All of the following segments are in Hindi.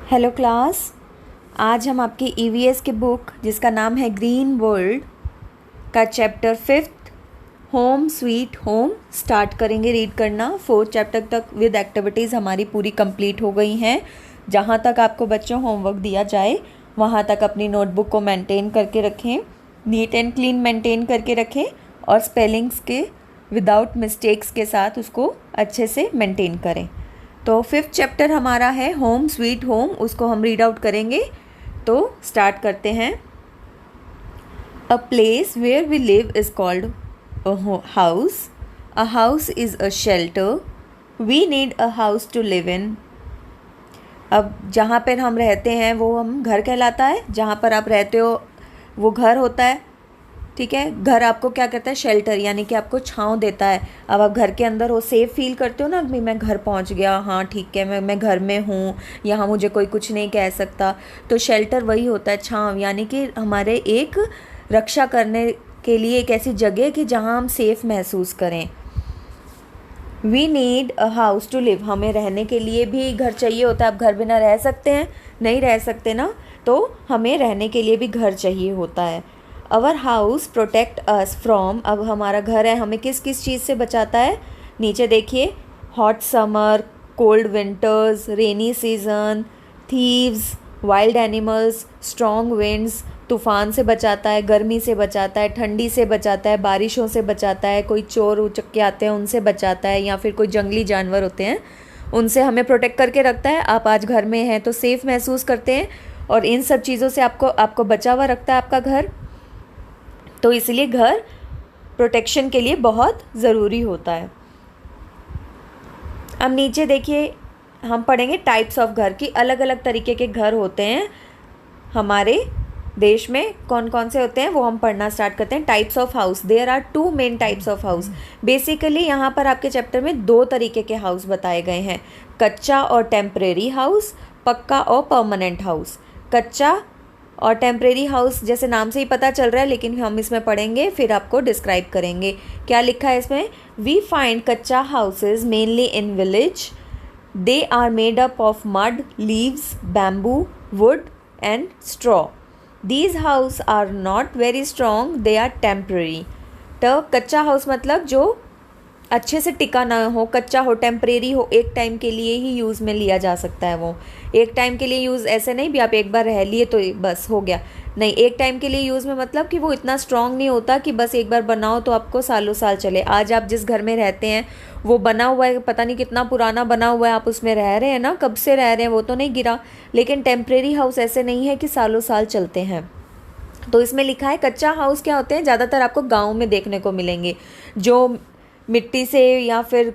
Hello class. आज हम आपकी ईवीएस की बुक जिसका नाम है ग्रीन वर्ल्ड का chapter 5 home sweet home start करेंगे रीड करना। 4 चैप्टर तक विद एक्टिविटीज़ हमारी पूरी कंप्लीट हो गई हैं। जहाँ तक आपको बच्चों होमवर्क दिया जाए वहाँ तक अपनी नोटबुक को मेंटेन करके रखें, नीट एंड क्लीन मेंटेन करके रखें और स्पेलिंग्स के विदाउट मिस्टेक्स के साथ उसको अच्छे से मेंटेन करें। तो 5th चैप्टर हमारा है होम स्वीट होम, उसको हम रीड आउट करेंगे। तो स्टार्ट करते हैं। A place where we live is called house. A house is a shelter. We need a house to live in. अब जहाँ पर हम रहते हैं वो हम घर कहलाता है। जहाँ पर आप रहते हो वो घर होता है। ठीक है, घर आपको क्या करता है? शेल्टर, यानी कि आपको छांव देता है। अब आप घर के अंदर हो, सेफ फील करते हो ना कि मैं घर पहुंच गया, हाँ ठीक है, मैं घर में हूँ, यहाँ मुझे कोई कुछ नहीं कह सकता। तो शेल्टर वही होता है, छांव, यानी कि हमारे एक रक्षा करने के लिए एक ऐसी जगह कि जहाँ हम सेफ महसूस करें। We need a house to live, हमें रहने के लिए भी घर चाहिए होता है। आप घर बिना रह सकते हैं? नहीं रह सकते ना, तो हमें रहने के लिए भी घर चाहिए होता है। Our house protect us from, अब हमारा घर है हमें किस किस चीज़ से बचाता है? नीचे देखिए, hot summer, cold winters, rainy season, thieves, wild animals, strong winds, तूफ़ान से बचाता है, गर्मी से बचाता है, ठंडी से बचाता है, बारिशों से बचाता है, कोई चोर उचक्के आते हैं उनसे बचाता है, या फिर कोई जंगली जानवर होते हैं उनसे हमें प्रोटेक्ट करके रखता है। आप आज घर में हैं तो सेफ़ महसूस करते हैं और इन सब चीज़ों से आपको बचा हुआ रखता है आपका घर। तो इसलिए घर प्रोटेक्शन के लिए बहुत ज़रूरी होता है। अब नीचे देखिए, हम पढ़ेंगे टाइप्स ऑफ घर की। अलग अलग तरीके के घर होते हैं हमारे देश में। कौन कौन से होते हैं वो हम पढ़ना स्टार्ट करते हैं। Types of house, there are 2 main types of house. Basically यहाँ पर आपके चैप्टर में 2 तरीके के हाउस बताए गए हैं, कच्चा और टेम्परेरी हाउस, पक्का और परमानेंट हाउस। कच्चा और टेम्परेरी हाउस जैसे नाम से ही पता चल रहा है, लेकिन हम इसमें पढ़ेंगे फिर आपको डिस्क्राइब करेंगे। क्या लिखा है इसमें? We find kutcha houses mainly in village. They are made up of mud, leaves, bamboo, wood and straw. These house are not very strong, they are temporary. तो कच्चा हाउस मतलब जो अच्छे से टिका ना हो, कच्चा हो, टेम्परेरी हो, एक टाइम के लिए ही यूज़ में लिया जा सकता है। वो एक टाइम के लिए यूज़ ऐसे नहीं भी आप एक बार रह लिए तो बस हो गया, नहीं, एक टाइम के लिए यूज़ में मतलब कि वो इतना स्ट्रॉन्ग नहीं होता कि बस एक बार बनाओ तो आपको सालों साल चले। आज आप जिस घर में रहते हैं वो बना हुआ है, पता नहीं कितना पुराना बना हुआ है, आप उसमें रह रहे हैं ना, कब से रह रहे हैं वो तो नहीं गिरा। लेकिन टेम्परेरी हाउस ऐसे नहीं है कि सालों साल चलते हैं। तो इसमें लिखा है कच्चा हाउस क्या होते हैं, ज़्यादातर आपको गाँव में देखने को मिलेंगे, जो मिट्टी से या फिर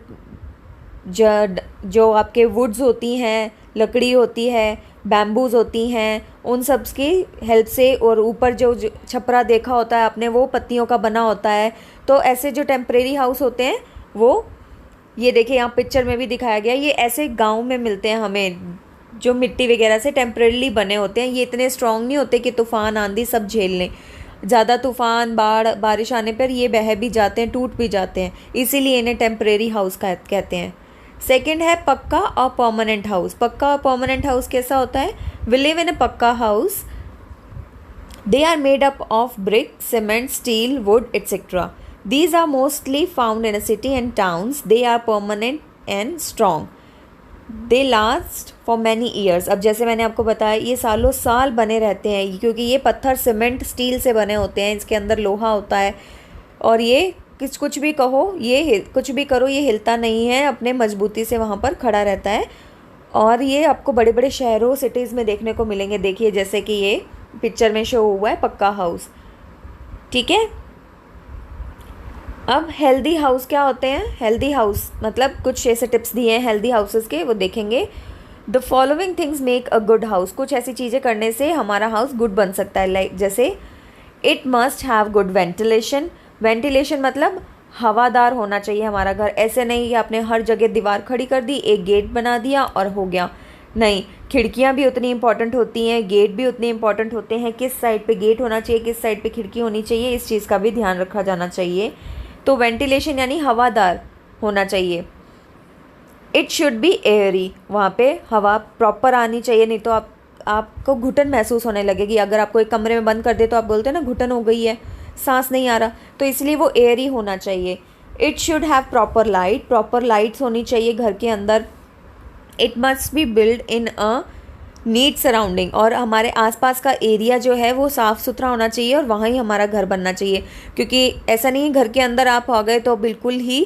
जो आपके वुड्स होती हैं, लकड़ी होती है, बैम्बूज होती हैं, उन सब की हेल्प से, और ऊपर जो छपरा देखा होता है आपने वो पत्तियों का बना होता है। तो ऐसे जो टेम्परेरी हाउस होते हैं वो, ये देखिए यहाँ पिक्चर में भी दिखाया गया, ये ऐसे गांव में मिलते हैं हमें, जो मिट्टी वगैरह से टेम्परेरीली बने होते हैं। ये इतने स्ट्रॉन्ग नहीं होते कि तूफ़ान आंधी सब झेल लें। ज़्यादा तूफ़ान बारिश आने पर ये बह भी जाते हैं, टूट भी जाते हैं, इसीलिए इन्हें टेम्परेरी हाउस कहते हैं। सेकंड है पक्का और परमानेंट हाउस। पक्का और परमानेंट हाउस कैसा होता है? We live in a pucca house. They are made up of brick, cement, steel, wood etcetera. These are mostly found in a city and towns. They are permanent and strong. They last for many years. अब जैसे मैंने आपको बताया ये सालों साल बने रहते हैं, क्योंकि ये पत्थर, सीमेंट, स्टील से बने होते हैं, इसके अंदर लोहा होता है, और ये कुछ भी कहो, कुछ भी करो, ये हिलता नहीं है, अपने मजबूती से वहाँ पर खड़ा रहता है। और ये आपको बड़े बड़े शहरों, सिटीज़ में देखने को मिलेंगे। देखिए जैसे कि ये पिक्चर में शो हुआ है पक्का हाउस। ठीक है, अब हेल्दी हाउस क्या होते हैं? हेल्दी हाउस मतलब कुछ ऐसे टिप्स दिए हैं हेल्दी हाउसेस के, वो देखेंगे। The following things make a good house. कुछ ऐसी चीज़ें करने से हमारा हाउस गुड बन सकता है। लाइक जैसे it must have good ventilation. Ventilation मतलब हवादार होना चाहिए हमारा घर। ऐसे नहीं कि आपने हर जगह दीवार खड़ी कर दी, एक गेट बना दिया और हो गया, नहीं, खिड़कियाँ भी उतनी इंपॉर्टेंट होती हैं, गेट भी उतने इंपॉर्टेंट होते हैं। किस साइड पे गेट होना चाहिए, किस साइड पे खिड़की होनी चाहिए, इस चीज़ का भी ध्यान रखा जाना चाहिए। तो वेंटिलेशन यानी हवादार होना चाहिए। इट शुड बी एयरी, वहाँ पे हवा प्रॉपर आनी चाहिए, नहीं तो आपको घुटन महसूस होने लगेगी। अगर आपको एक कमरे में बंद कर दे तो आप बोलते हैं ना घुटन हो गई है, सांस नहीं आ रहा, तो इसलिए वो एयरी होना चाहिए। It should have proper light, proper lights होनी चाहिए घर के अंदर। It must be build in a neat surrounding, और हमारे आसपास का एरिया जो है वो साफ़ सुथरा होना चाहिए और वहाँ ही हमारा घर बनना चाहिए। क्योंकि ऐसा नहीं है घर के अंदर आप आ गए तो बिल्कुल ही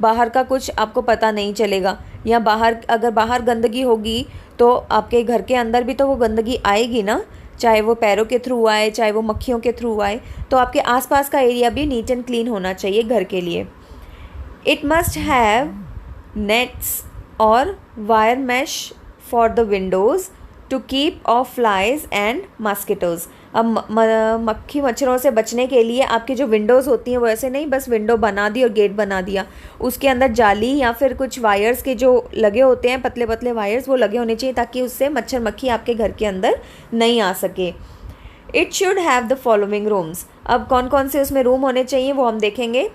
बाहर का कुछ आपको पता नहीं चलेगा, या अगर बाहर गंदगी होगी तो आपके घर के अंदर भी तो वो गंदगी आएगी ना, चाहे वो पैरों के थ्रू आए, चाहे वो मक्खियों के थ्रू आए। तो आपके आसपास का एरिया भी नीट एंड क्लीन होना चाहिए घर के लिए। इट मस्ट हैव नेट्स और wire mesh for the windows to keep off flies and mosquitoes. अब मक्खी मच्छरों से बचने के लिए आपकी जो विंडोज़ होती हैं वो ऐसे नहीं बस विंडो बना दी और गेट बना दिया, उसके अंदर जाली या फिर कुछ वायर्स के जो लगे होते हैं, पतले पतले वायर्स, वो लगे होने चाहिए ताकि उससे मच्छर मक्खी आपके घर के अंदर नहीं आ सके। It should have the following rooms. अब कौन कौन से उसमें रूम होने चाहिए वो हम देखेंगे।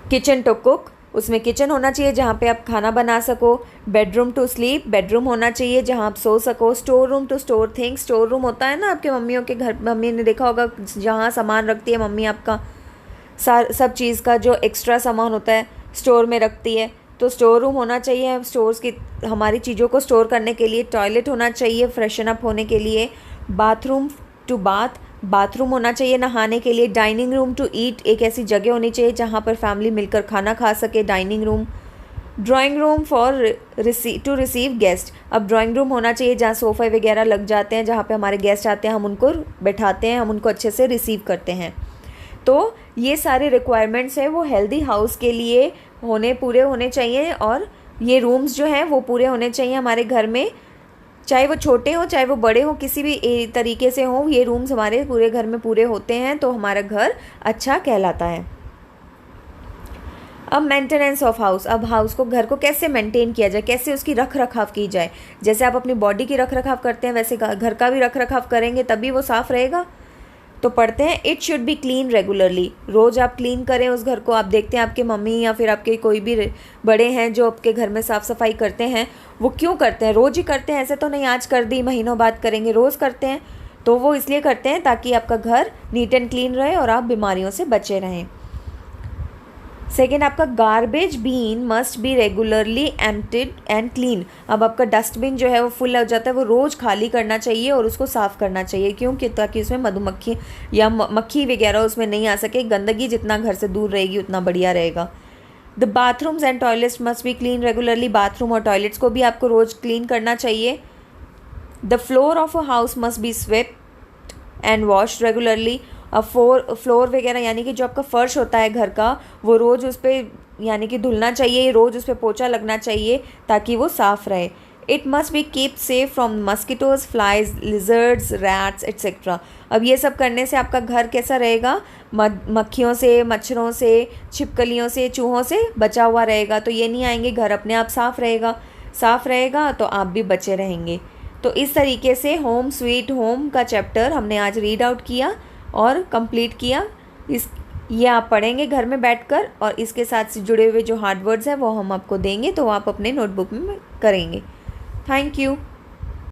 किचन टू कुक, उसमें किचन होना चाहिए जहाँ पे आप खाना बना सको। बेडरूम टू स्लीप, बेडरूम होना चाहिए जहाँ आप सो सको। Store room to store things, store room होता है ना आपके मम्मियों के घर, मम्मी ने देखा होगा जहाँ सामान रखती है मम्मी, आपका सब चीज़ का जो एक्स्ट्रा सामान होता है स्टोर में रखती है, तो स्टोर रूम होना चाहिए स्टोर्स की हमारी चीज़ों को स्टोर करने के लिए। टॉयलेट होना चाहिए फ्रेशन अप होने के लिए। बाथरूम टू बाथ, बाथरूम होना चाहिए नहाने के लिए। डाइनिंग रूम टू ईट, एक ऐसी जगह होनी चाहिए जहाँ पर फैमिली मिलकर खाना खा सके, dining room. Drawing room for to receive guest, अब ड्राइंग रूम होना चाहिए जहाँ सोफ़े वगैरह लग जाते हैं, जहाँ पे हमारे गेस्ट आते हैं हम उनको बैठाते हैं, हम उनको अच्छे से रिसीव करते हैं। तो ये सारे रिक्वायरमेंट्स हैं वो हेल्दी हाउस के लिए पूरे होने चाहिए, और ये रूम्स जो हैं वो पूरे होने चाहिए हमारे घर में, चाहे वो छोटे हों चाहे वो बड़े हों, किसी भी तरीके से हों, ये रूम्स हमारे पूरे घर में पूरे होते हैं तो हमारा घर अच्छा कहलाता है। अब मेंटेनेंस ऑफ हाउस, अब हाउस को, घर को कैसे मेंटेन किया जाए, कैसे उसकी रख रखाव की जाए। जैसे आप अपनी बॉडी की रख रखाव करते हैं वैसे घर का भी रख रखाव करेंगे तभी वो साफ़ रहेगा। तो पढ़ते हैं, it should be clean regularly, रोज़ आप क्लीन करें उस घर को। आप देखते हैं आपके मम्मी या फिर आपके कोई भी बड़े हैं जो आपके घर में साफ़ सफाई करते हैं, वो क्यों करते हैं, रोज़ ही करते हैं, ऐसे तो नहीं आज कर दी महीनों बाद करेंगे, रोज़ करते हैं। तो वो इसलिए करते हैं ताकि आपका घर नीट एंड क्लीन रहे और आप बीमारियों से बचे रहें। सेकेंड, आपका garbage bin must be regularly emptied and clean. अब आपका डस्टबिन जो है वो फुल हो जाता है, वो रोज़ खाली करना चाहिए और उसको साफ़ करना चाहिए। क्योंकि ताकि उसमें मधुमक्खी या मक्खी वगैरह उसमें नहीं आ सके। गंदगी जितना घर से दूर रहेगी उतना बढ़िया रहेगा। The bathrooms and toilets must be clean regularly, bathroom और टॉयलेट्स को भी आपको रोज़ क्लीन करना चाहिए। The floor of a house must be swept and washed regularly. अब फ्लोर वगैरह यानी कि जो आपका फ़र्श होता है घर का, वो रोज़ उस पर यानी कि धुलना चाहिए, रोज़ उस पर पोछा लगना चाहिए ताकि वो साफ़ रहे। It must be keep safe from mosquitoes, flies, lizards, rats etcetera. अब ये सब करने से आपका घर कैसा रहेगा, मक्खियों से, मच्छरों से, छिपकलियों से, चूहों से बचा हुआ रहेगा। तो ये नहीं आएंगे, घर अपने आप साफ़ रहेगा तो आप भी बचे रहेंगे। तो इस तरीके से होम स्वीट होम का चैप्टर हमने आज रीड आउट किया और कंप्लीट किया। ये आप पढ़ेंगे घर में बैठकर, और इसके साथ से जुड़े हुए जो हार्ड वर्ड्स हैं वो हम आपको देंगे तो आप अपने नोटबुक में करेंगे। Thank you.